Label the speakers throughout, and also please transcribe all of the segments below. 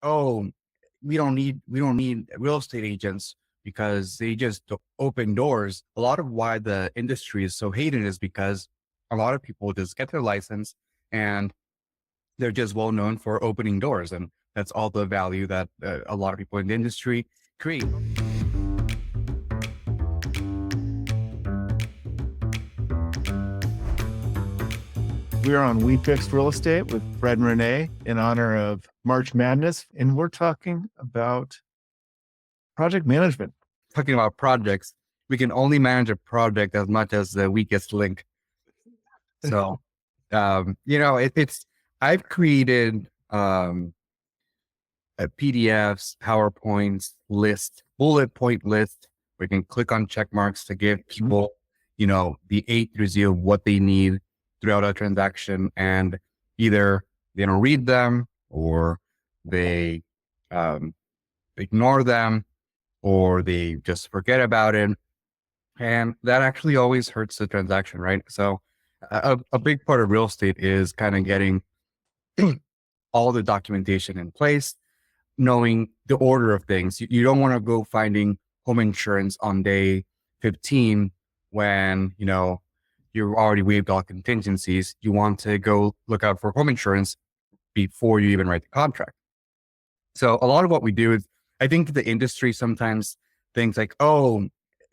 Speaker 1: oh, we don't need real estate agents because they just open doors. A lot of why the industry is so hated is because a lot of people just get their license and they're just well known for opening doors, and that's all the value that a lot of people in the industry create.
Speaker 2: We're on We Fixed Real Estate with Fred and René in honor of March Madness, and we're talking about project management.
Speaker 1: Talking about projects, we can only manage a project as much as the weakest link. So, I've created PDFs, PowerPoints, bullet point list. We can click on check marks to give people, the A through Z of what they need throughout a transaction, and either they don't read them or they ignore them or they just forget about it. And that actually always hurts the transaction, right? So a big part of real estate is kind of getting all the documentation in place, knowing the order of things. You don't want to go finding home insurance on day 15 when, you've already waived all contingencies. You want to go look out for home insurance before you even write the contract. So a lot of what we do is, I think the industry sometimes thinks like, oh,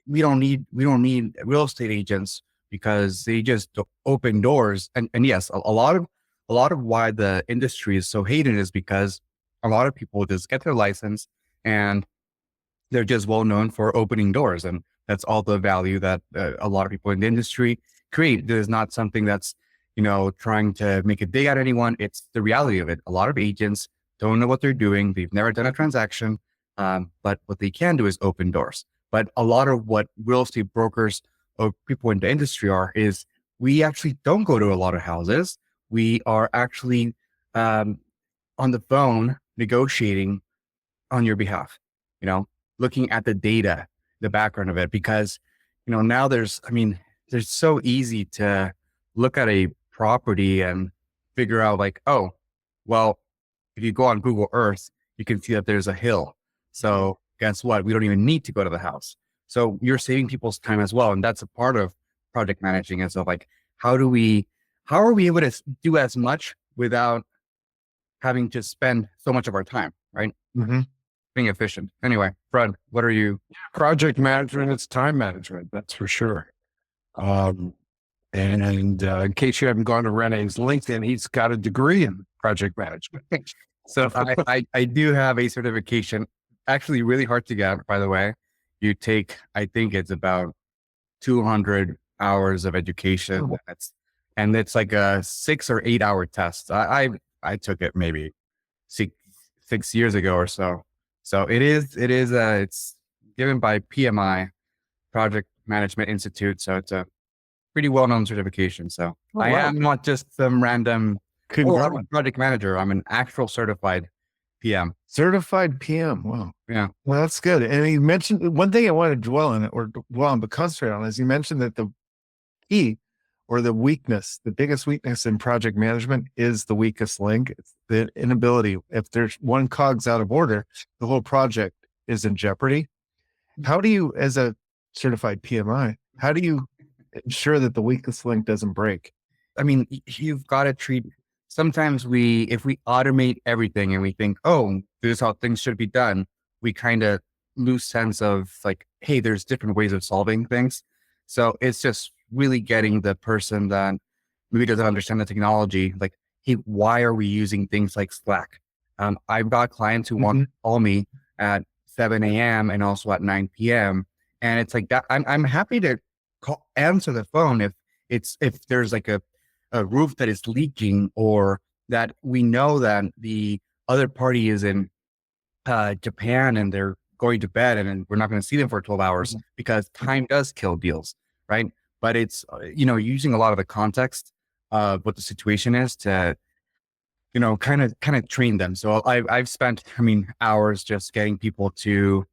Speaker 1: we don't need real estate agents because they just open doors. And yes, a lot of why the industry is so hated is because a lot of people just get their license and they're just well known for opening doors. And that's all the value that a lot of people in the industry create. There's not something that's, trying to make a dig at anyone. It's the reality of it. A lot of agents don't know what they're doing. They've never done a transaction. But what they can do is open doors. But a lot of what real estate brokers or people in the industry is we actually don't go to a lot of houses. We are actually on the phone negotiating on your behalf, looking at the data, the background of it, because, now there's so easy to look at a property and figure out like, oh, well, if you go on Google Earth, you can see that there's a hill. So guess what? We don't even need to go to the house. So you're saving people's time as well. And that's a part of project managing. And so like, how are we able to do as much without having to spend so much of our time, right?
Speaker 2: Mm-hmm.
Speaker 1: Being efficient. Anyway, Fred, what are you?
Speaker 3: Project management, it's time management, that's for sure. And in case you haven't gone to René's LinkedIn, he's got a degree in project management.
Speaker 1: So I do have a certification, actually really hard to get, by the way. You take, I think it's about 200 hours of education.
Speaker 2: Oh.
Speaker 1: And it's like a 6 or 8 hour test. I took it maybe six years ago or so. So it's given by PMI, Project Management Institute. So it's a pretty well-known certification. So I am not just some random project manager. I'm an actual certified PM.
Speaker 2: Certified PM. Wow.
Speaker 1: Yeah.
Speaker 2: Well, that's good. And you mentioned one thing I want to dwell on, but concentrate on, is you mentioned that the key or the weakness, the biggest weakness in project management is the weakest link. It's the inability. If there's one cog's out of order, the whole project is in jeopardy. How do you, as a certified PMI, how do you ensure that the weakest link doesn't break?
Speaker 1: I mean, you've got to treat, sometimes if we automate everything and we think, oh, this is how things should be done, we kind of lose sense of like, hey, there's different ways of solving things. So it's just really getting the person that maybe doesn't understand the technology, like, hey, why are we using things like Slack? I've got clients who want to call me at 7 a.m. and also at 9 p.m. And it's like that. I'm happy to answer the phone if there's like a roof that is leaking, or that we know that the other party is in Japan and they're going to bed and we're not going to see them for 12 hours because time does kill deals, right? But it's, using a lot of the context of what the situation is to, kind of train them. So I've spent, hours just getting people to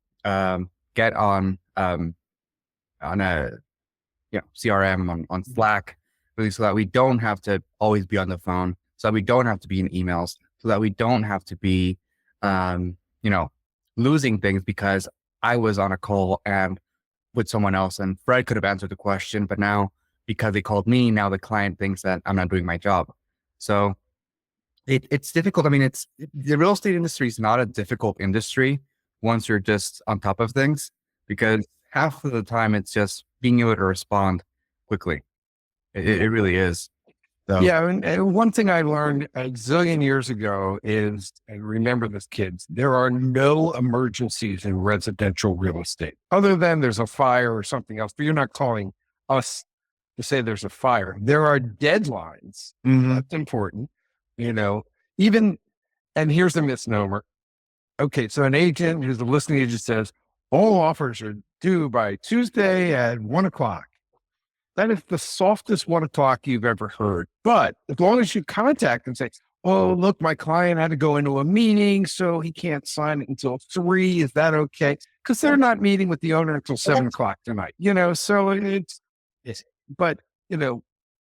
Speaker 1: get on a, CRM on Slack, really, so that we don't have to always be on the phone, so that we don't have to be in emails, so that we don't have to be you know, losing things because I was on a call and with someone else and Fred could have answered the question, but now because they called me, now the client thinks that I'm not doing my job. So it's difficult. I mean, the real estate industry is not a difficult industry once you're just on top of things, because half of the time it's just being able to respond quickly. It really is. So,
Speaker 3: Yeah. And one thing I learned a zillion years ago is, and remember this, kids, there are no emergencies in residential real estate other than there's a fire or something else, but you're not calling us to say there's a fire. There are deadlines. That's important, even, and here's the misnomer. Okay. So an agent who's a listing agent says all offers are due by Tuesday at 1:00. That is the softest 1:00 you've ever heard. But as long as you contact and say, oh, look, my client had to go into a meeting, so he can't sign it until 3. Is that okay? Because they're not meeting with the owner until 7:00 tonight, so but,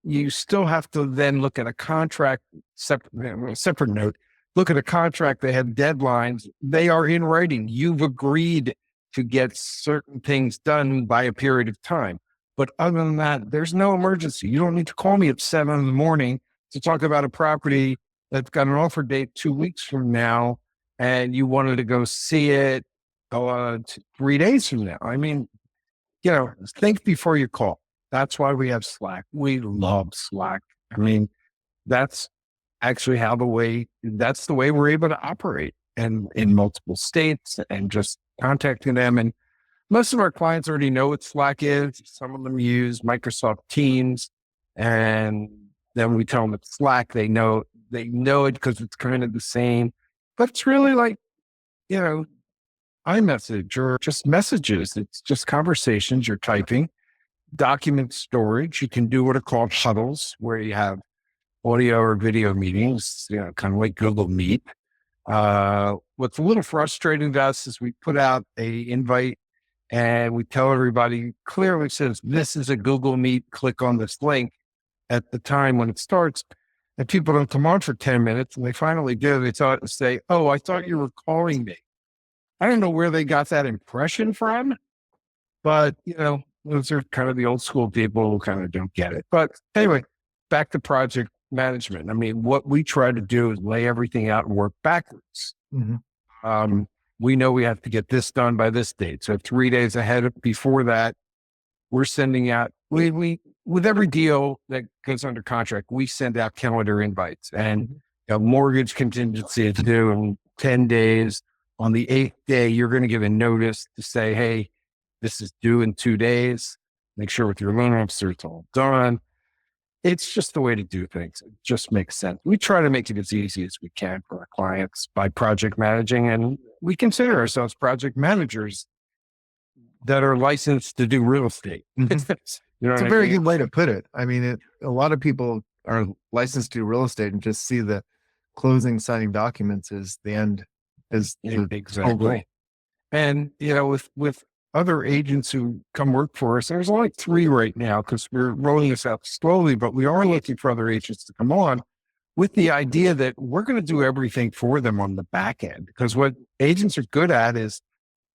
Speaker 3: you still have to then look at a contract, separate note, look at a contract. They have deadlines. They are in writing. You've agreed to get certain things done by a period of time. But other than that, there's no emergency. You don't need to call me at 7 a.m. to talk about a property that's got an offer date 2 weeks from now, and you wanted to go see it 3 days from now. I mean, think before you call. That's why we have Slack. We love Slack. I mean, that's actually that's the way we're able to operate, and in multiple states, and just contacting them. And most of our clients already know what Slack is. Some of them use Microsoft Teams, and then we tell them it's Slack. They know it because it's kind of the same, but it's really like, iMessage or just messages. It's just conversations you're typing, document storage. You can do what are called huddles, where you have audio or video meetings, kind of like Google Meet. What's a little frustrating to us is we put out a invite and we tell everybody clearly, says, this is a Google Meet, click on this link at the time when it starts. And people don't come on for 10 minutes, and they finally do. They say, oh, I thought you were calling me. I don't know where they got that impression from, but, those are kind of the old school people who kind of don't get it. But anyway, back to project management. I mean, what we try to do is lay everything out and work backwards. We know we have to get this done by this date. So 3 days before that, we're sending out, with every deal that goes under contract, we send out calendar invites, and mortgage contingency is due in 10 days. On the 8th day, you're going to give a notice to say, hey, this is due in 2 days. Make sure with your loan officer it's all done. It's just the way to do things. It just makes sense. We try to make it as easy as we can for our clients by project managing, and we consider ourselves project managers that are licensed to do real estate.
Speaker 2: It's a very good way to put it. I mean, a lot of people are licensed to do real estate and just see the closing, signing documents as the end.
Speaker 3: Exactly. And, with other agents who come work for us, there's only 3 right now because we're rolling this out slowly, but we are looking for other agents to come on with the idea that we're going to do everything for them on the back end. Because what agents are good at is,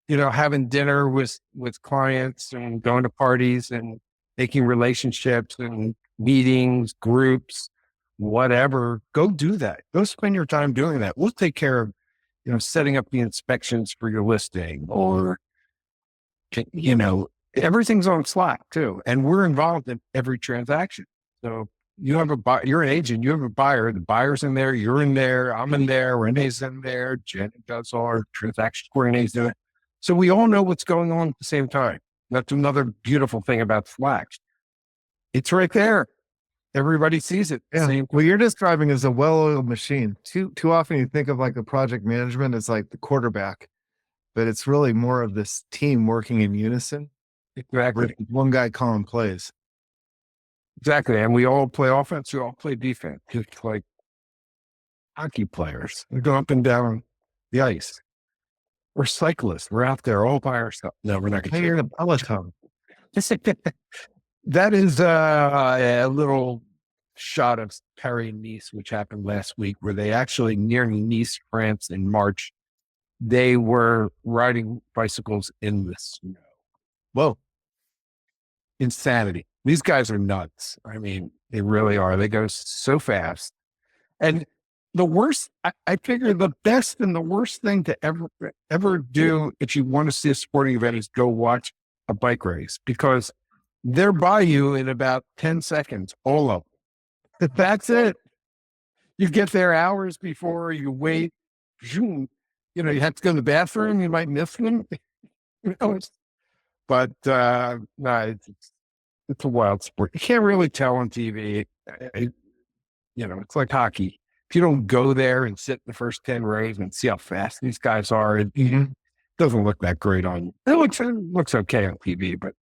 Speaker 3: having dinner with clients and going to parties and making relationships and meetings, groups, whatever. Go do that. Go spend your time doing that. We'll take care of, setting up the inspections for your listing, or, everything's on Slack too. And we're involved in every transaction. So you have you're an agent, you have a buyer, the buyer's in there, you're in there, I'm in there, René's in there, Jen does all our transaction coordinates doing it. So we all know what's going on at the same time. That's another beautiful thing about Slack. It's right there. Everybody sees it.
Speaker 2: Yeah. What you're describing is a well-oiled machine. Too often you think of like the project management as like the quarterback, but it's really more of this team working in unison.
Speaker 3: Exactly.
Speaker 2: One guy calling plays.
Speaker 3: Exactly. And we all play offense. We all play defense. Just like hockey players. We go up and down the ice. We're cyclists. We're out there all by ourselves. No, we're not going to.
Speaker 2: You're in a peloton.
Speaker 3: That is a little shot of Paris and Nice, which happened last week, where they actually, near Nice, France in March, they were riding bicycles in the snow.
Speaker 2: Whoa.
Speaker 3: Insanity. These guys are nuts. I mean, they really are. They go so fast. And the worst, I figure the best and the worst thing to ever do if you want to see a sporting event is go watch a bike race, because they're by you in about 10 seconds, all of them. That's it. You get there hours before, you wait, zoom, you know, you have to go to the bathroom, you might miss them. You know, but no, it's a wild sport. You can't really tell on TV. You know, it's like hockey. If you don't go there and sit in the first 10 rows and see how fast these guys are, it doesn't look that great on. It looks okay on TV, but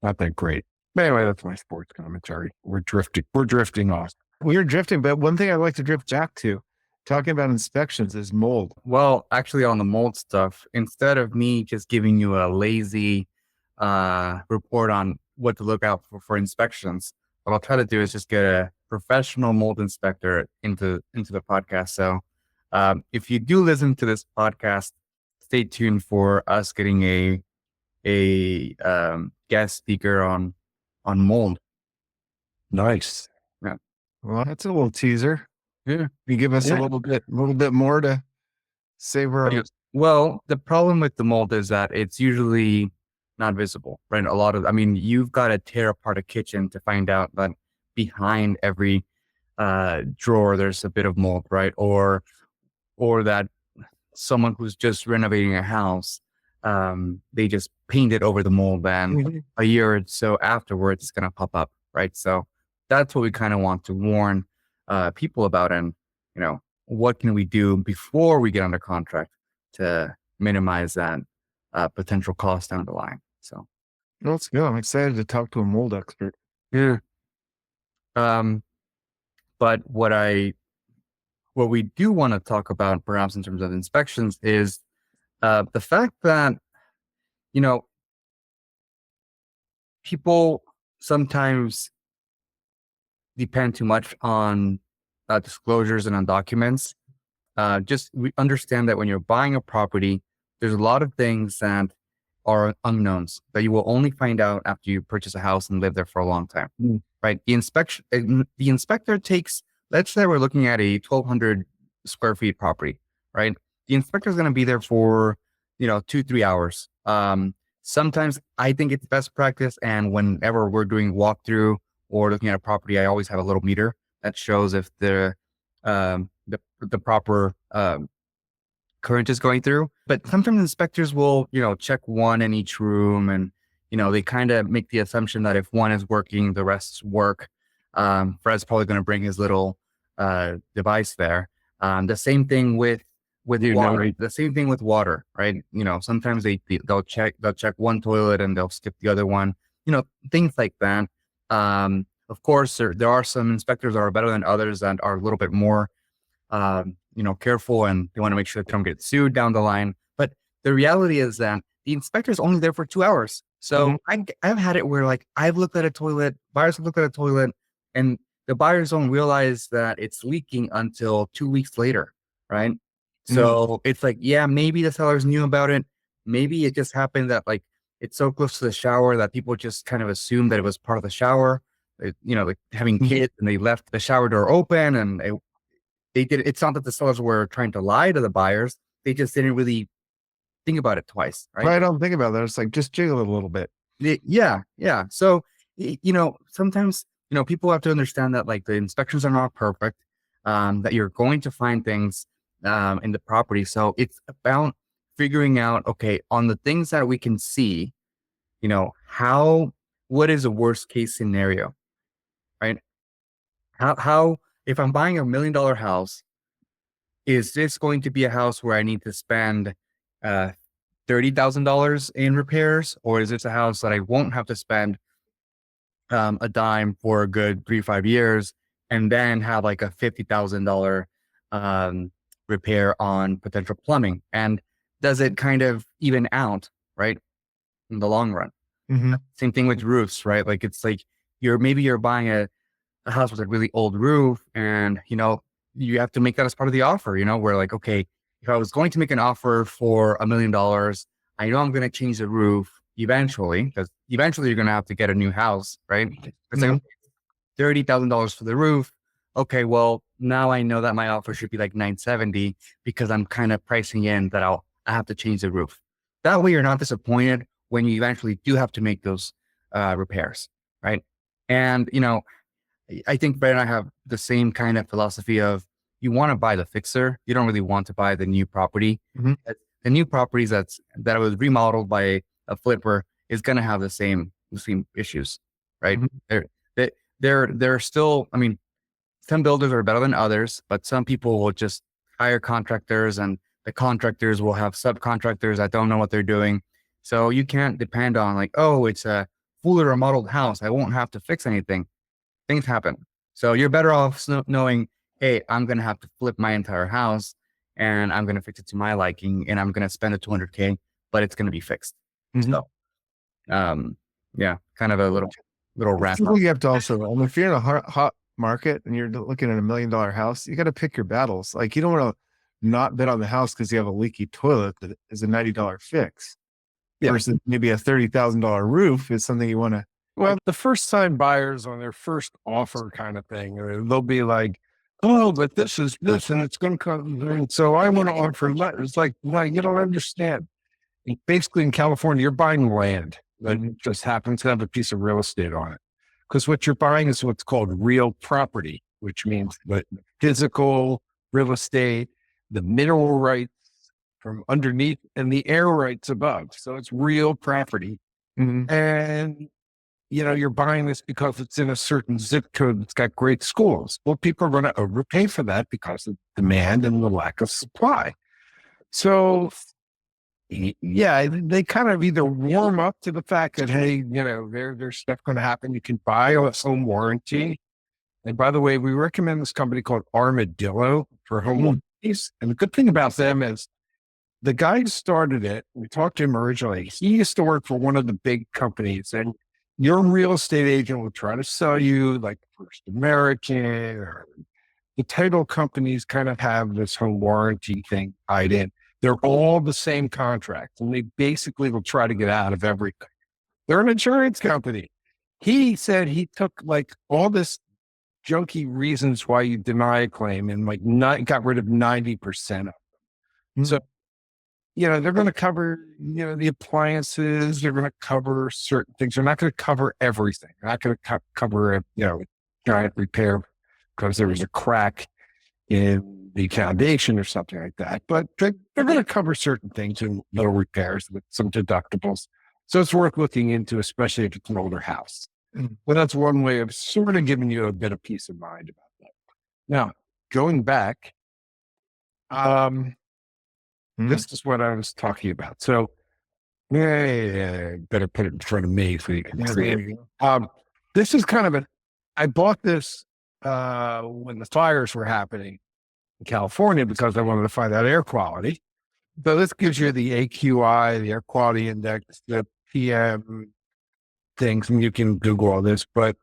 Speaker 3: not that great. But anyway, that's my sports commentary. We're drifting off.
Speaker 2: We're drifting, but one thing I'd like to drift back to, talking about inspections, is mold.
Speaker 1: Well, actually, on the mold stuff, instead of me just giving you a lazy report on what to look out for inspections, what I'll try to do is just get a professional mold inspector into the podcast. So if you do listen to this podcast, stay tuned for us getting a guest speaker on mold.
Speaker 3: Nice.
Speaker 1: Yeah.
Speaker 2: Well, that's a little teaser.
Speaker 1: Yeah.
Speaker 2: You give us a little bit more to savor.
Speaker 1: Well, the problem with the mold is that it's usually not visible, right? You've got to tear apart a kitchen to find out that behind every drawer there's a bit of mold, right? Or that someone who's just renovating a house, they just paint it over the mold, and a year or so afterwards it's going to pop up, right? So that's what we kind of want to warn people about. And, you know, what can we do before we get under contract to minimize that potential cost down the line? So
Speaker 2: Let's go. I'm excited to talk to a mold expert.
Speaker 1: yeah. But what we do want to talk about, perhaps in terms of inspections, is the fact that, you know, people sometimes depend too much on disclosures and on documents. We understand that when you're buying a property, there's a lot of things that are unknowns that you will only find out after you purchase a house and live there for a long time, right? The inspector takes, let's say we're looking at a 1,200 square feet property, right? The inspector is going to be there for, 2-3 hours. Sometimes I think it's best practice, and whenever we're doing walkthrough or looking at a property, I always have a little meter that shows if the proper current is going through. But sometimes inspectors will, check one in each room, and, they kind of make the assumption that if one is working, the rest work. Fred's probably going to bring his little device there. The same thing with water. The same thing with water, right? Sometimes they'll check one toilet and they'll skip the other one. Things like that. Of course, there are some inspectors that are better than others and are a little bit more, careful, and they want to make sure they don't get sued down the line. But the reality is that the inspector is only there for 2 hours. So I've had it where, like, I've looked at a toilet, buyers have looked at a toilet, and the buyers don't realize that it's leaking until 2 weeks later, right? So it's like, yeah, maybe the sellers knew about it. Maybe it just happened that, like, it's so close to the shower that people just kind of assumed that it was part of the shower. Like having kids, and they left the shower door open, and they did. It's not that the sellers were trying to lie to the buyers. They just didn't really think about it twice, right?
Speaker 2: I don't think about that. It's like, just jiggle it a little bit.
Speaker 1: Yeah. So, sometimes, people have to understand that, like, the inspections are not perfect, that you're going to find things in the property. So it's about figuring out, okay, on the things that we can see, what is a worst case scenario, right? How if I'm buying $1 million house, is this going to be a house where I need to spend $30,000 in repairs, or is this a house that I won't have to spend a dime for a good 3-5 years, and then have like a $50,000 repair on potential plumbing? And does it kind of even out, right, in the long run? Same thing with roofs, right? Like, it's like you're buying a house with a really old roof, and you have to make that as part of the offer, where, like, okay, if I was going to make an offer for $1 million, I know I'm going to change the roof eventually, because eventually you're going to have to get a new house, right? It's like $30,000 for the roof. Okay, well, now I know that my offer should be like 970 because I'm kind of pricing in that I have to change the roof. That way you're not disappointed when you eventually do have to make those repairs, right? And, I think Brett and I have the same kind of philosophy of, you want to buy the fixer. You don't really want to buy the new property. The new properties that was remodeled by a flipper is going to have the same issues, right? They're still, I mean, some builders are better than others, but some people will just hire contractors, and the contractors will have subcontractors that don't know what they're doing. So you can't depend on like, oh, it's a fully remodeled house, I won't have to fix anything. Things happen. So you're better off knowing, hey, I'm going to have to flip my entire house and I'm going to fix it to my liking and I'm going to spend the $200K, but it's going to be fixed. So, yeah, kind of a little wrap up.
Speaker 2: You have to also, if you're in a hot market and you're looking at $1 million house, you got to pick your battles. Like, you don't want to not bid on the house because you have a leaky toilet that is a $90 fix versus maybe a $30,000 roof is something you want to.
Speaker 3: Well, the first time buyers on their first offer kind of thing, they'll be like, oh, but this is this and it's going to come. And so I want to offer less. It's like, well, you don't understand. Basically in California, you're buying land that just happens to have a piece of real estate on it. Because what you're buying is what's called real property, which means the physical real estate, the mineral rights from underneath and the air rights above. So it's real property. And you're buying this because it's in a certain zip code that's got great schools. Well, people are going to overpay for that because of demand and the lack of supply. So, yeah, they kind of either warm up to the fact that, hey, there's stuff going to happen. You can buy a home warranty. And by the way, we recommend this company called Armadillo for home warranties. And the good thing about them is the guy who started it, we talked to him originally. He used to work for one of the big companies, and your real estate agent will try to sell you like First American, or the title companies kind of have this home warranty thing tied in. They're all the same contract, and they basically will try to get out of everything. They're an insurance company. He said he took like all this junky reasons why you deny a claim and got rid of 90% of them. So, they're going to cover, the appliances. They're going to cover certain things. They're not going to cover everything. They're not going to cover a, giant repair because there was a crack in the foundation or something like that. But they're going to cover certain things in little repairs with some deductibles. So it's worth looking into, especially if it's an older house. But that's one way of sort of giving you a bit of peace of mind about that. Now, going back, this is what I was talking about. So, better put it in front of me so you can see it. This is kind of I bought this when the fires were happening in California because I wanted to find out air quality. So this gives you the AQI, the air quality index, the PM things, and you can Google all this. But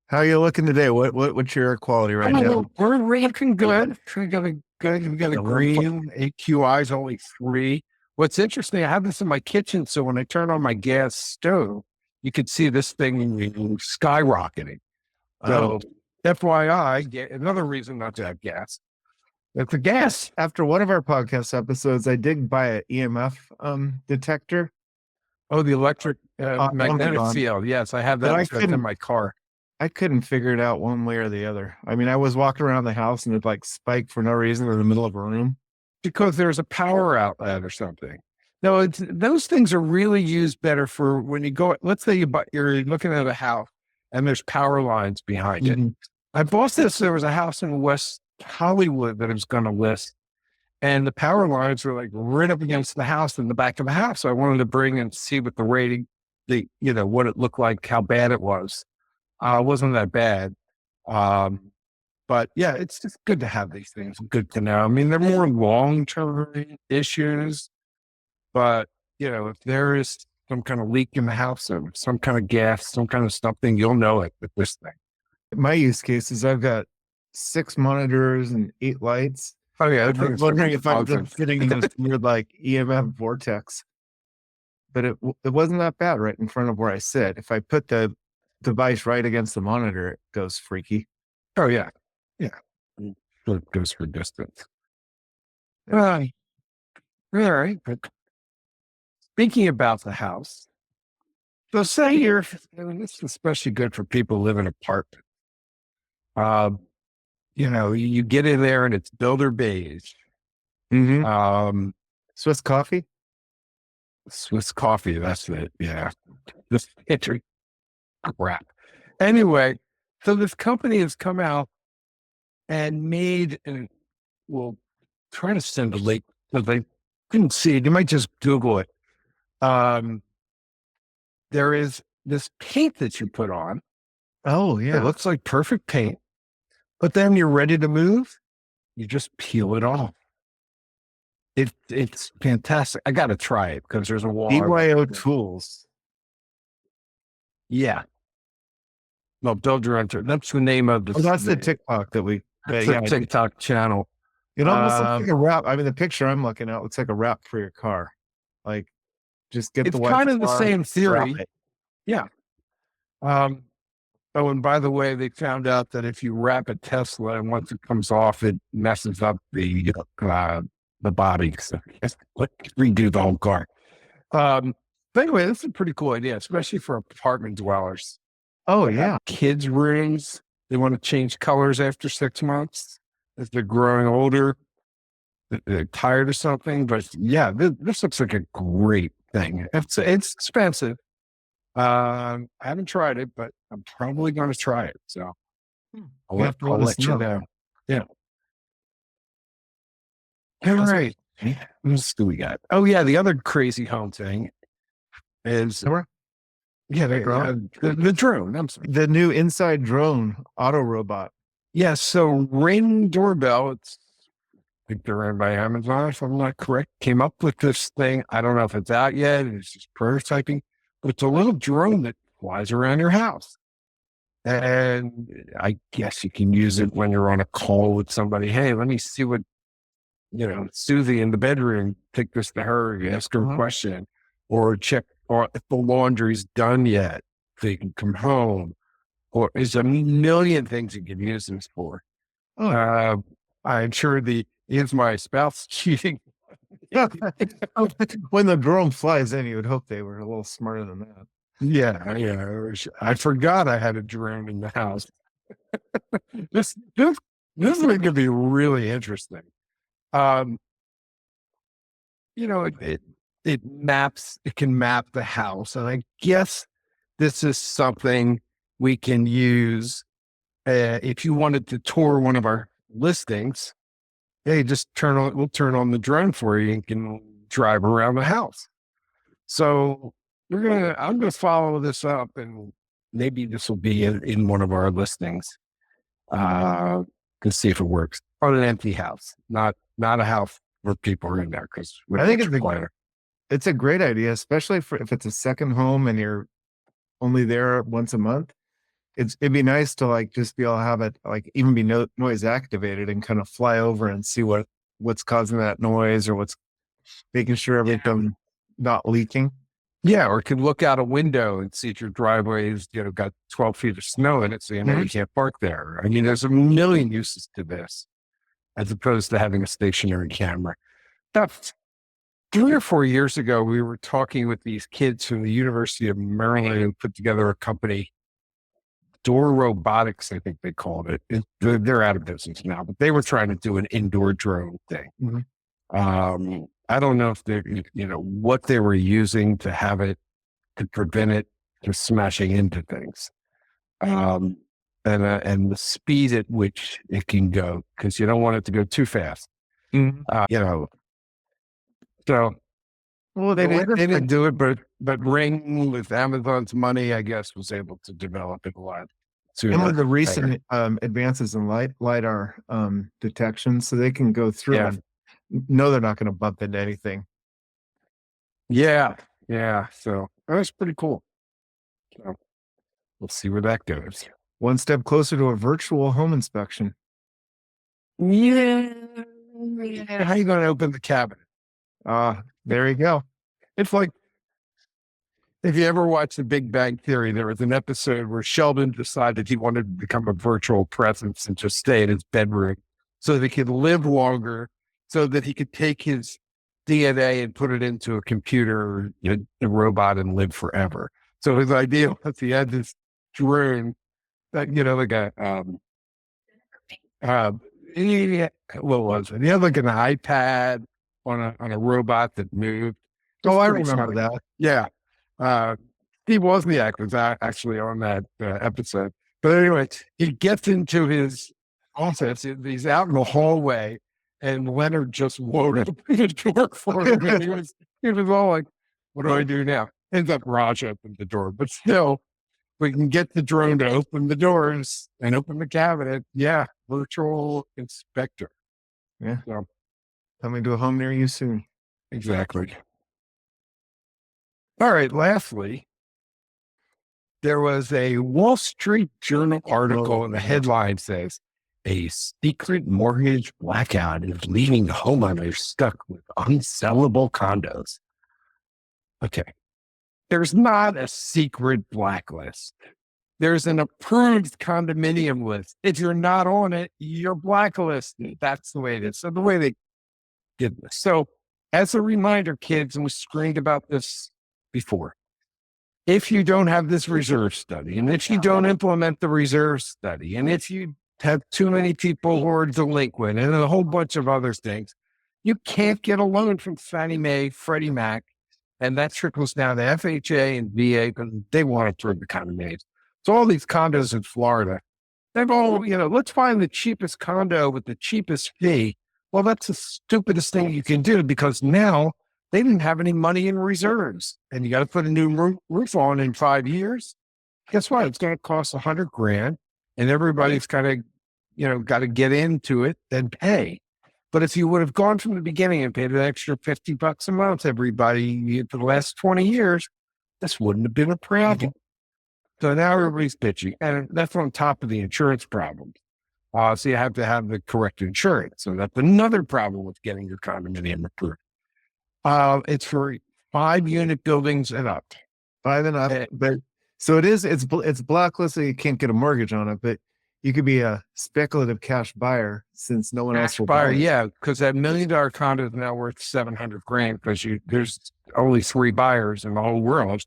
Speaker 2: how are you looking today? What's your air quality right now?
Speaker 3: We're looking good. We got a green. AQI is only 3. What's interesting, I have this in my kitchen, so when I turn on my gas stove, you could see this thing skyrocketing. So, FYI, another reason not to have gas. If the gas,
Speaker 2: after one of our podcast episodes, I did buy an EMF detector.
Speaker 3: Oh, the electric magnetic field. Yes, I have that in my car.
Speaker 2: I couldn't figure it out one way or the other. I mean, I was walking around the house and it like spiked for no reason in the middle of a room.
Speaker 3: Because there's a power outlet or something. No, those things are really used better for when you go, let's say you're looking at a house and there's power lines behind it. I bought this, there was a house in West Hollywood that I was going to list. And the power lines were like right up against the house in the back of the house. So I wanted to bring and see what the rating, what it looked like, how bad it was. It wasn't that bad. But yeah, it's just good to have these things. Good to know. I mean, they're more long-term issues, but if there is some kind of leak in the house or some kind of gas, some kind of something, you'll know it with this thing.
Speaker 2: My use case is I've got 6 monitors and 8 lights.
Speaker 3: Oh yeah,
Speaker 2: I was wondering if I'm just sitting in this weird like EMF vortex, but it wasn't that bad right in front of where I sit. If I put the device right against the monitor, it goes freaky.
Speaker 3: Oh yeah, yeah. So it goes for distance. All right. But speaking about the house, so say this is especially good for people who live in apartments. You get in there and it's builder beige.
Speaker 2: Mm-hmm. Swiss coffee.
Speaker 3: Swiss coffee. That's it. Yeah. This picture crap. Anyway, so this company has come out and made, and we'll try to send a link because they couldn't see it. You might just Google it. There is this paint that you put on.
Speaker 2: Oh
Speaker 3: It
Speaker 2: yeah.
Speaker 3: looks like perfect paint, but then you're ready to move. You just peel it off. It's fantastic. I got to try it because there's a wall.
Speaker 2: BYO tools.
Speaker 3: Yeah. No, build your own. That's the name of the.
Speaker 2: Oh, that's the TikTok that we.
Speaker 3: That's
Speaker 2: yeah,
Speaker 3: the TikTok channel.
Speaker 2: it almost looks like a wrap. I mean, the picture I'm looking at looks like a wrap for your car. Like, just get
Speaker 3: It's
Speaker 2: the
Speaker 3: kind of the
Speaker 2: car,
Speaker 3: same theory.
Speaker 2: wrap it.
Speaker 3: Yeah. Oh, and by the way, they found out that if you wrap a Tesla and once it comes off, it messes up the body. So let's redo the whole car. But anyway, this is a pretty cool idea, especially for apartment dwellers.
Speaker 2: Oh yeah.
Speaker 3: Kids' rooms, they want to change colors after 6 months as they're growing older. They're tired of something. But yeah, this looks like a great thing. It's expensive. I haven't tried it, but I'm probably going to try it. So I'll let you know. Yeah. All right. What else do we got? Oh yeah, the other crazy home thing is the drone. I'm sorry.
Speaker 2: The new inside drone auto robot.
Speaker 3: Yeah. So Ring doorbell. I think they're owned by Amazon, if I'm not correct. Came up with this thing. I don't know if it's out yet. It's just prototyping, but it's a little drone that flies around your house. And I guess you can use it when you're on a call with somebody. Hey, let me see what, Susie in the bedroom, take this to her, ask her a question, or check or if the laundry's done yet, so you can come home. Or there's a million things you can use this for. I'm sure is my spouse cheating?
Speaker 2: When the drone flies in, you would hope they were a little smarter than that.
Speaker 3: Yeah. I forgot I had a drone in the house. This is going to be really interesting. It can map the house. And I guess this is something we can use if you wanted to tour one of our listings. Hey, we'll turn on the drone for you and can drive around the house. So I'm going to follow this up, and maybe this will be in one of our listings to see if it works on an empty house, not a house where people are in there. Because
Speaker 2: I think it's a great idea, especially if it's a second home and you're only there once a month. It'd be nice to just be able to have it even be noise activated and kind of fly over and see what's causing that noise or what's making sure everything not leaking.
Speaker 3: Yeah, or can look out a window and see if your driveway's got 12 feet of snow in it, so you can't park there. I mean, there's a million uses to this, as opposed to having a stationary camera. That's 3 or 4 years ago, we were talking with these kids from the University of Maryland who put together a company, Door Robotics, I think they called it. They're out of business now, but they were trying to do an indoor drone thing. Mm-hmm. I don't know if what they were using to have it to prevent it from smashing into things, and the speed at which it can go, because you don't want it to go too fast.
Speaker 2: Mm-hmm.
Speaker 3: So.
Speaker 2: Well,
Speaker 3: they didn't do it, but Ring, with Amazon's money, I guess, was able to develop it a lot sooner.
Speaker 2: And with the recent advances in LiDAR detection, so they can go through and know they're not going to bump into anything.
Speaker 3: Yeah. So that's pretty cool. So we'll see where that goes.
Speaker 2: One step closer to a virtual home inspection.
Speaker 3: Yeah. how you going to open the cabinet?
Speaker 2: There you go.
Speaker 3: It's like, if you ever watched The Big Bang Theory, there was an episode where Sheldon decided he wanted to become a virtual presence and just stay in his bedroom so that he could live longer, so that he could take his DNA and put it into a computer, a robot, and live forever. So his idea was he had this drone that, like what was it? He had like an iPad on a robot that moved.
Speaker 2: Oh, I
Speaker 3: Pretty
Speaker 2: remember
Speaker 3: smart.
Speaker 2: that.
Speaker 3: Yeah. Steve Wozniak was actually on that episode. But anyway, he gets into his office. He's out in the hallway, and Leonard just won't open the door for him. And he was all like, "What do I do now?" Ends up Raj opened the door, but still, we can get the drone to open the doors and open the cabinet. Yeah, virtual inspector.
Speaker 2: Yeah.
Speaker 3: So,
Speaker 2: Coming to a home near you soon.
Speaker 3: exactly. All right. Lastly, there was a Wall Street Journal article, and the headline says, "A secret mortgage blackout is leaving homeowners stuck with unsellable condos." Okay. There's not a secret blacklist. There's an approved condominium list. If you're not on it, you're blacklisted. That's the way it is. So the way they did this. So as a reminder, kids, and we screamed about this before, if you don't have this reserve study, and if you don't implement the reserve study, and if you have too many people who are delinquent and a whole bunch of other things, you can't get a loan from Fannie Mae, Freddie Mac, and that trickles down to FHA and VA because they want to throw the condominiums. So all these condos in Florida, they've all, let's find the cheapest condo with the cheapest fee. Well, that's the stupidest thing you can do, because now they didn't have any money in reserves, and you got to put a new roof on in 5 years. Guess what? It's going to cost $100,000, and everybody's kind of, got to get into it, then pay. But if you would have gone from the beginning and paid an extra $50 a month, everybody, for the last 20 years, this wouldn't have been a problem. So now everybody's bitching, and that's on top of the insurance problems. So you have to have the correct insurance. So that's another problem with getting your condominium approved. It's for 5-unit buildings and up.
Speaker 2: 5 and up. But so it's blacklisted. You can't get a mortgage on it, but you could be a speculative cash buyer since no one else will buy it.
Speaker 3: Yeah, because that $1 million condo is now worth $700,000 because there's only 3 buyers in the whole world.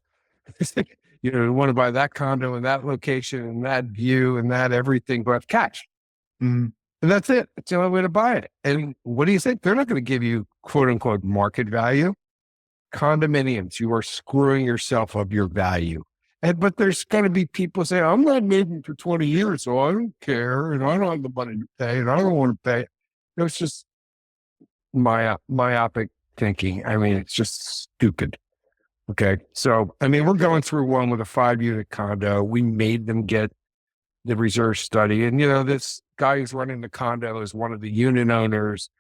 Speaker 3: You want to buy that condo in that location and that view and that everything, but cash.
Speaker 2: Mm-hmm.
Speaker 3: And that's it. It's the only way to buy it. And what do you think? They're not going to give you quote unquote market value. Condominiums, you are screwing yourself of your value. But there's going to be people say, I'm not moving for 20 years, so I don't care. And I don't have the money to pay, and I don't want to pay. It's just myopic thinking. I mean, it's just stupid. Okay. So, we're going through one with a 5-unit condo. We made them get the reserve study. And, this guy who's running the condo is one of the unit owners,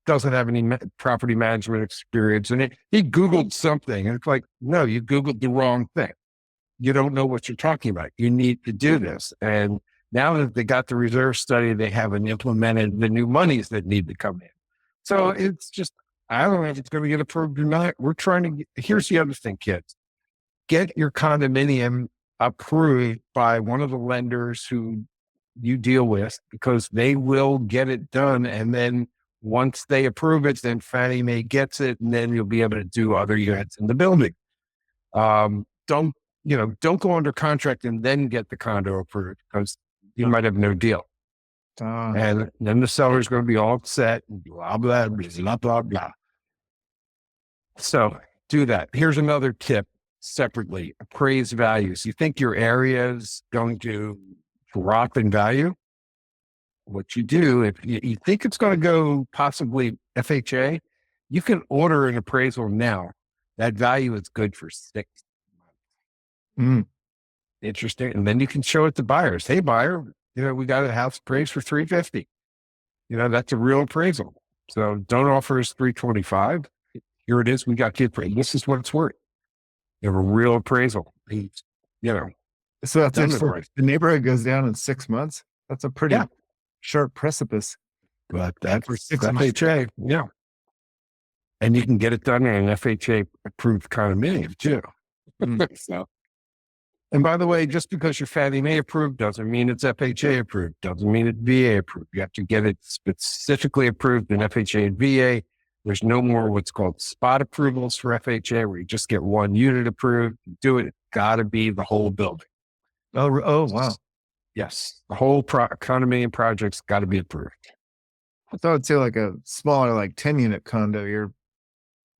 Speaker 3: doesn't have any property management experience. And he Googled something. And it's like, no, you Googled the wrong thing. You don't know what you're talking about. You need to do this. And now that they got the reserve study, they haven't implemented the new monies that need to come in. So it's just, I don't know if it's going to get approved or not. We're trying to here's the other thing, kids. Get your condominium approved by one of the lenders who you deal with, because they will get it done. And then once they approve it, then Fannie Mae gets it, and then you'll be able to do other units in the building. Don't go under contract and then get the condo approved, because you might have no deal. And then the seller's going to be all upset and blah, blah, blah, blah, blah. So do that. Here's another tip separately: appraise values. You think your area is going to drop in value? What you do, if you think it's going to go possibly FHA, you can order an appraisal now. That value is good for 6 months. Interesting. And then you can show it to buyers. Hey, buyer, we got a house appraised for $350. That's a real appraisal. So don't offer us $325. Here it is. We got the appraisal. This is what it's worth. You have a real appraisal.
Speaker 2: So that's the neighborhood goes down in 6 months. That's a pretty sharp precipice.
Speaker 3: but that's
Speaker 2: For 6 months.
Speaker 3: FHA. Yeah. And you can get it done in an FHA approved condominium too. So, and by the way, just because you're Fannie Mae approved doesn't mean it's FHA approved, doesn't mean it's VA approved. You have to get it specifically approved in FHA and VA. There's no more what's called spot approvals for FHA where you just get one unit approved. Do it. It's got to be the whole building.
Speaker 2: Oh, wow.
Speaker 3: Yes. The whole condominium project's got to be approved.
Speaker 2: I thought it'd say like a smaller, like 10-unit condo, you're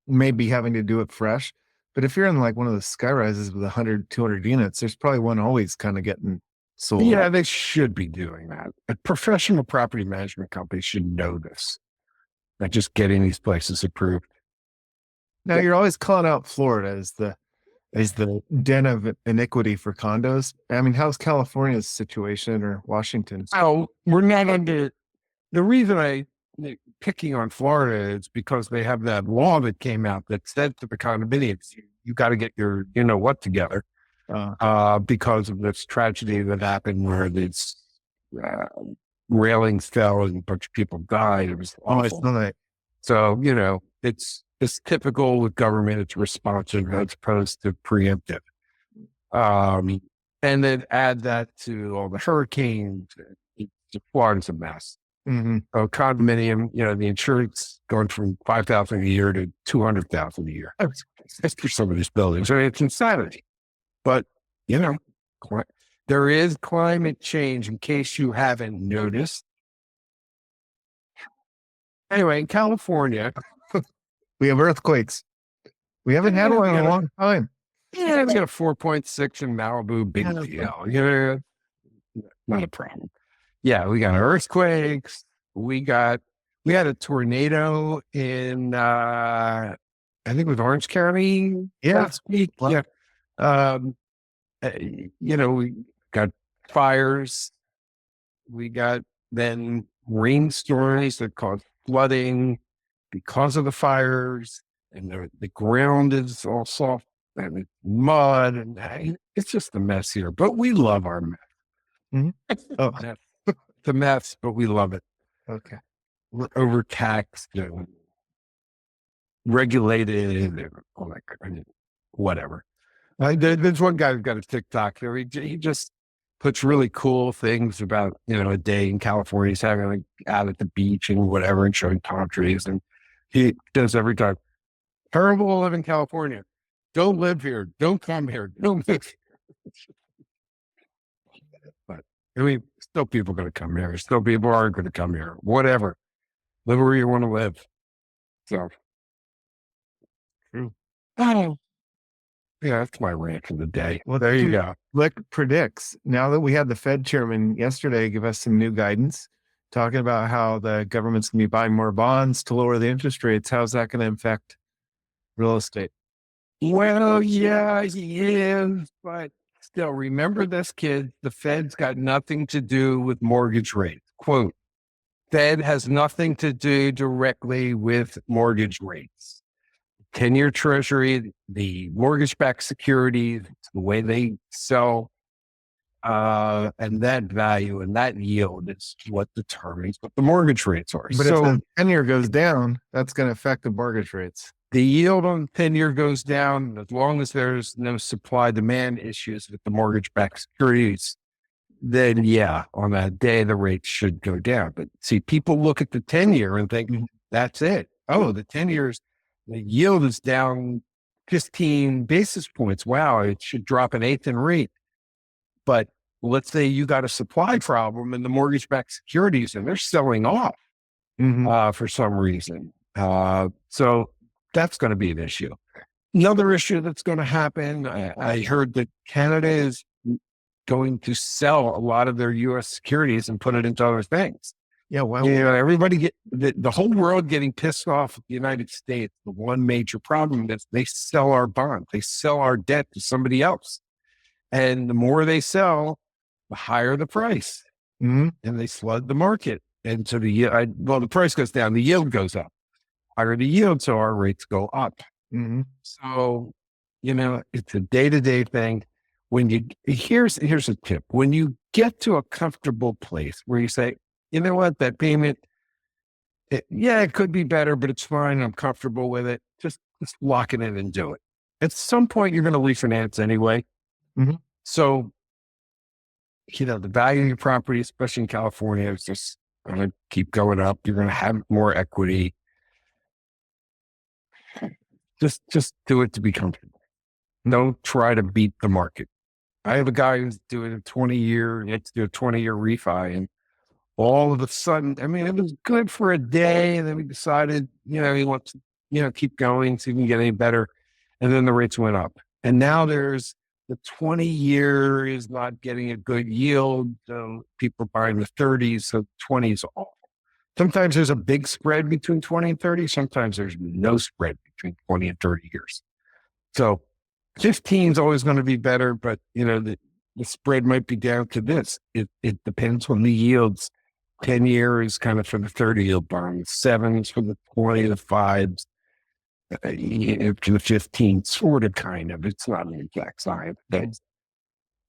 Speaker 2: maybe having to do it fresh. But if you're in like one of the sky rises with 100, 200 units, there's probably one always kind of getting sold.
Speaker 3: Yeah, they should be doing that. A professional property management company should know this. Not just getting these places approved.
Speaker 2: Now you're always calling out Florida as the den of iniquity for condos. I mean, how's California's situation or Washington's?
Speaker 3: Oh, we're not under the reason picking on Florida is because they have that law that came out that said to the condominiums, you got to get your, what together, because of this tragedy that happened where these railings fell and a bunch of people died. It was awful.
Speaker 2: Oh, it's not like,
Speaker 3: So, it's typical with government. It's responsive as opposed to preemptive. And then add that to all the hurricanes. Florida's a mess.
Speaker 2: mm-hmm.
Speaker 3: A condominium, the insurance going from $5,000 a year to $200,000 a year. That's for some of these buildings. I mean, it's insanity. But, there is climate change in case you haven't noticed. Anyway, in California,
Speaker 2: we have earthquakes. We haven't had one in a long time.
Speaker 3: Yeah, we got a 4.6 in Malibu, big deal. Not a problem. Yeah, we got earthquakes. We had a tornado in I think it was Orange County last week.
Speaker 2: Wow.
Speaker 3: Yeah. We got fires. We got then rainstorms that caused flooding because of the fires, and the ground is all soft and it's mud, and it's just a mess here. But we love our mess.
Speaker 2: Mm-hmm. Oh,
Speaker 3: it's a mess, but we love it.
Speaker 2: Okay.
Speaker 3: We're overtaxed and regulated and all that kind of whatever. There's one guy who's got a TikTok there. He just puts really cool things about, a day in California. He's having like out at the beach and whatever and showing palm trees. And he does every time. Terrible to live in California. Don't live here. Don't come here. Don't live here. But still people going to come here. Still people aren't going to come here. Whatever. Live where you want to live. So.
Speaker 2: True.
Speaker 3: Oh. Yeah, that's my rant for the day.
Speaker 2: Well,
Speaker 3: there you go.
Speaker 2: Glick predicts, now that we had the Fed chairman yesterday give us some new guidance, talking about how the government's going to be buying more bonds to lower the interest rates. How's that going to affect real estate?
Speaker 3: Well, yeah, he is. But still, remember this, kid. The Fed's got nothing to do with mortgage rates. Quote, Fed has nothing to do directly with mortgage rates. 10-year treasury, the mortgage-backed securities, the way they sell, and that value and that yield is what determines what the mortgage rates are.
Speaker 2: But if the 10-year goes down, that's going to affect the mortgage rates.
Speaker 3: The yield on 10-year goes down as long as there's no supply-demand issues with the mortgage-backed securities. Then, yeah, on that day, the rates should go down. But see, people look at the 10-year and think, that's it. Oh, the 10 years. The yield is down 15 basis points. Wow, it should drop an eighth in rate. But let's say you got a supply problem in the mortgage-backed securities and they're selling off for some reason. So that's going to be an issue. Another issue that's going to happen, I heard that Canada is going to sell a lot of their U.S. securities and put it into other things.
Speaker 2: Yeah, well,
Speaker 3: everybody the whole world getting pissed off at the United States. The one major problem is they sell our bonds, they sell our debt to somebody else, and the more they sell, the higher the price, and they flood the market. And so the price goes down, the yield goes up. Higher the yield, so our rates go up. So, it's a day-to-day thing. Here's a tip: when you get to a comfortable place where you say, you know what, that payment, it could be better, but it's fine. I'm comfortable with it. Just lock it in and do it. At some point, you're going to refinance anyway.
Speaker 2: Mhm.
Speaker 3: So, the value of your property, especially in California, is just going to keep going up. You're going to have more equity. Just do it to be comfortable. Don't try to beat the market. I have a guy who's doing a 20-year, he had to do a 20-year refi, and all of a sudden, I mean, it was good for a day, and then we decided, he wants to, keep going, see if we can get any better. And then the rates went up. And now there's the 20-year is not getting a good yield. People are buying the 30s, so 20s off. Sometimes there's a big spread between 20 and 30. Sometimes there's no spread between 20 and 30 years. So 15 is always going to be better, but the spread might be down to this. It depends on the yields. 10 years kind of for the 30-year bond, 7s for the 20, the 5s, to the 15, sort of kind of. It's not an exact science.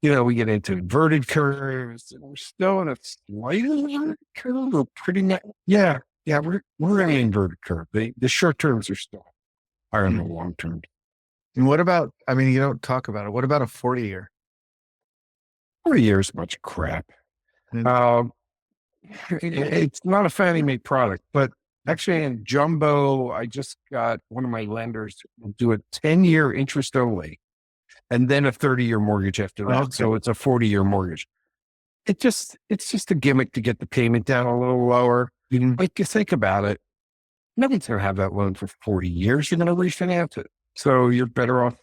Speaker 3: We get into inverted curves, and we're still in a slight inverted curve. We're pretty we're in an inverted curve. The short terms are still higher than the long terms.
Speaker 2: And what about, you don't talk about it. What about a 40-year?
Speaker 3: 40 years, much crap. It's not a Fannie Mae product, but actually in jumbo, I just got one of my lenders to do a 10-year interest only, and then a 30-year mortgage after that.
Speaker 2: Okay.
Speaker 3: So it's a 40-year mortgage. It's just a gimmick to get the payment down a little lower. Like, you think about it, nobody's going to have that loan for 40 years. You're going to refinance it. So you're better off,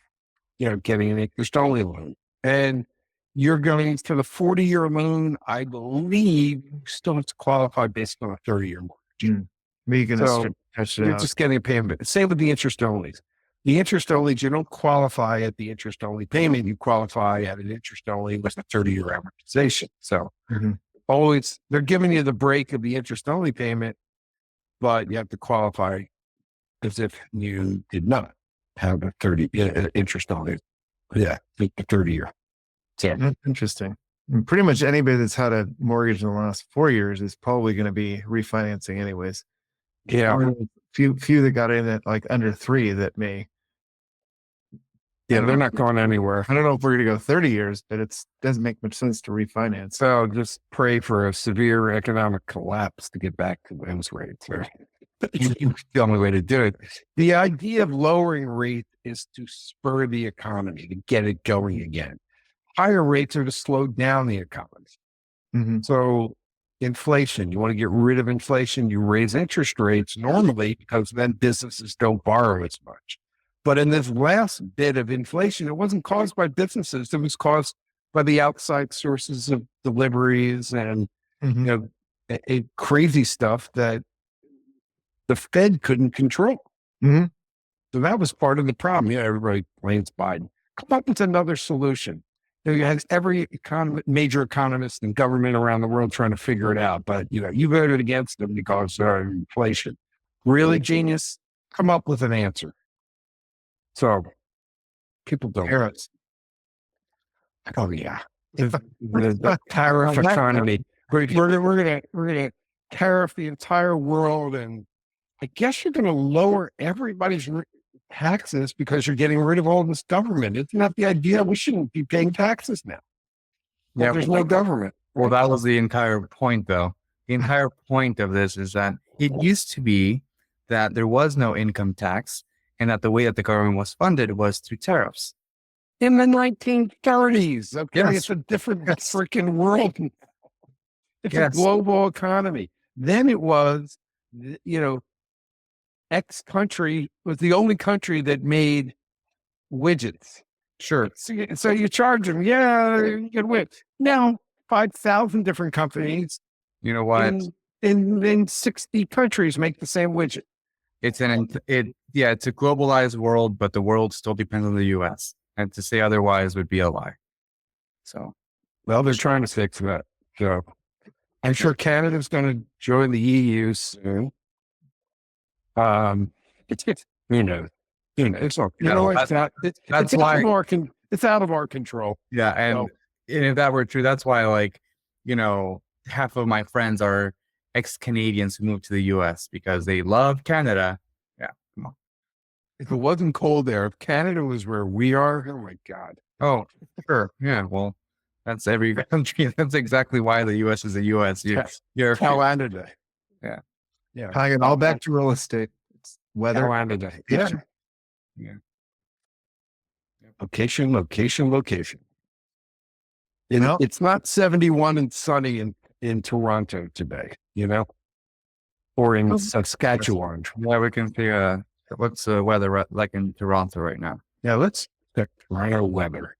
Speaker 3: getting an interest only loan. And you're going to the 40-year loan, I believe you still have to qualify based on a 30-year mortgage.
Speaker 2: You can touch it
Speaker 3: You're
Speaker 2: out.
Speaker 3: just getting a payment. Same with the interest onlys. The interest onlys, you don't qualify at the interest only payment. You qualify at an interest only with a 30-year amortization. So always, they're giving you the break of the interest only payment, but you have to qualify as if you did not have a 30 interest only. Yeah, the 30-year. So
Speaker 2: That's interesting. And pretty much anybody that's had a mortgage in the last 4 years is probably going to be refinancing anyways.
Speaker 3: yeah.
Speaker 2: Few that got in at like under 3 that may.
Speaker 3: Yeah, they're not going anywhere.
Speaker 2: I don't know if we're going to go 30 years, but it doesn't make much sense to refinance.
Speaker 3: So just pray for a severe economic collapse to get back to those rates. It's the only way to do it. The idea of lowering rates is to spur the economy, to get it going again. Higher rates are to slow down the economy. So inflation, you want to get rid of inflation, you raise interest rates normally because then businesses don't borrow as much. But in this last bit of inflation, it wasn't caused by businesses. It was caused by the outside sources of deliveries and crazy stuff that the Fed couldn't control. So that was part of the problem. Everybody blames Biden. Come up with another solution. You have every major economist and government around the world trying to figure it out. But you voted against them because of inflation. Really, genius? Come up with an answer. So people don't.
Speaker 2: Pérez.
Speaker 3: Oh yeah, the tariff economy. We're gonna tariff the entire world, and I guess you're gonna lower everybody's taxes because you're getting rid of all this government. Isn't that the idea? We shouldn't be paying taxes now.
Speaker 1: Yeah,
Speaker 3: There's no government.
Speaker 1: Well, that was the entire point, though. The entire point of this is that it used to be that there was no income tax, and that the way that the government was funded was through tariffs.
Speaker 3: In the 1930s, okay,
Speaker 1: Yes.
Speaker 3: it's a different freaking world. It's a
Speaker 1: Yes.
Speaker 3: global economy. Then it was, X country was the only country that made widgets.
Speaker 1: Sure.
Speaker 3: So you charge them, you can win. Now, 5,000 different companies
Speaker 1: You know what?
Speaker 3: in 60 countries make the same widget.
Speaker 1: It's it's a globalized world, but the world still depends on the U.S. And to say otherwise would be a lie. So,
Speaker 3: Well, they're trying to fix that. So I'm sure Canada's going to join the EU soon. It's it's all,
Speaker 1: that's why
Speaker 3: it's out of our control.
Speaker 1: Yeah, and if that were true, that's why half of my friends are ex-Canadians who moved to the US because they love Canada. Yeah, come on.
Speaker 3: If it wasn't cold there, if Canada was where we are, oh my God.
Speaker 1: Oh, sure. Yeah, well, that's every country. That's exactly why the US is the US. You're
Speaker 3: Canada.
Speaker 1: Yeah.
Speaker 3: Yeah.
Speaker 2: Tying it all back to real estate. It's weather.
Speaker 3: Canada.
Speaker 2: Yeah.
Speaker 1: Yeah.
Speaker 3: Location, location, location.
Speaker 2: Well-
Speaker 3: It's not 71 and sunny in Toronto today, or in Saskatchewan.
Speaker 1: Yeah, we can see what's the weather like in Toronto right now.
Speaker 3: Yeah, let's check Toronto weather.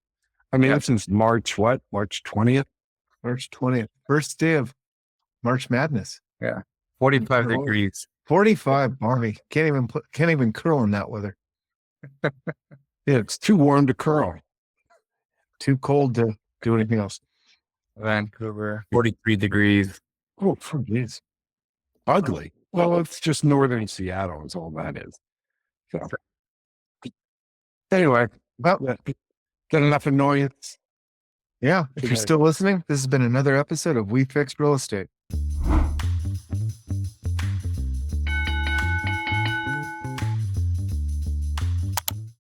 Speaker 3: I mean, this is March 20th?
Speaker 2: March 20th. First day of March Madness.
Speaker 1: 45
Speaker 2: Oh.
Speaker 1: degrees.
Speaker 2: 45, Barney. Can't even curl in that weather.
Speaker 3: Yeah, it's too warm to curl.
Speaker 2: Too cold to do anything else.
Speaker 1: Vancouver, 43 degrees.
Speaker 3: Oh, jeez. Ugly. Well, it's just northern Seattle is all that is. So, anyway,
Speaker 2: Well,
Speaker 3: got enough annoyance.
Speaker 2: yeah. If you're
Speaker 3: Okay.
Speaker 2: still listening, this has been another episode of We Fixed Real Estate.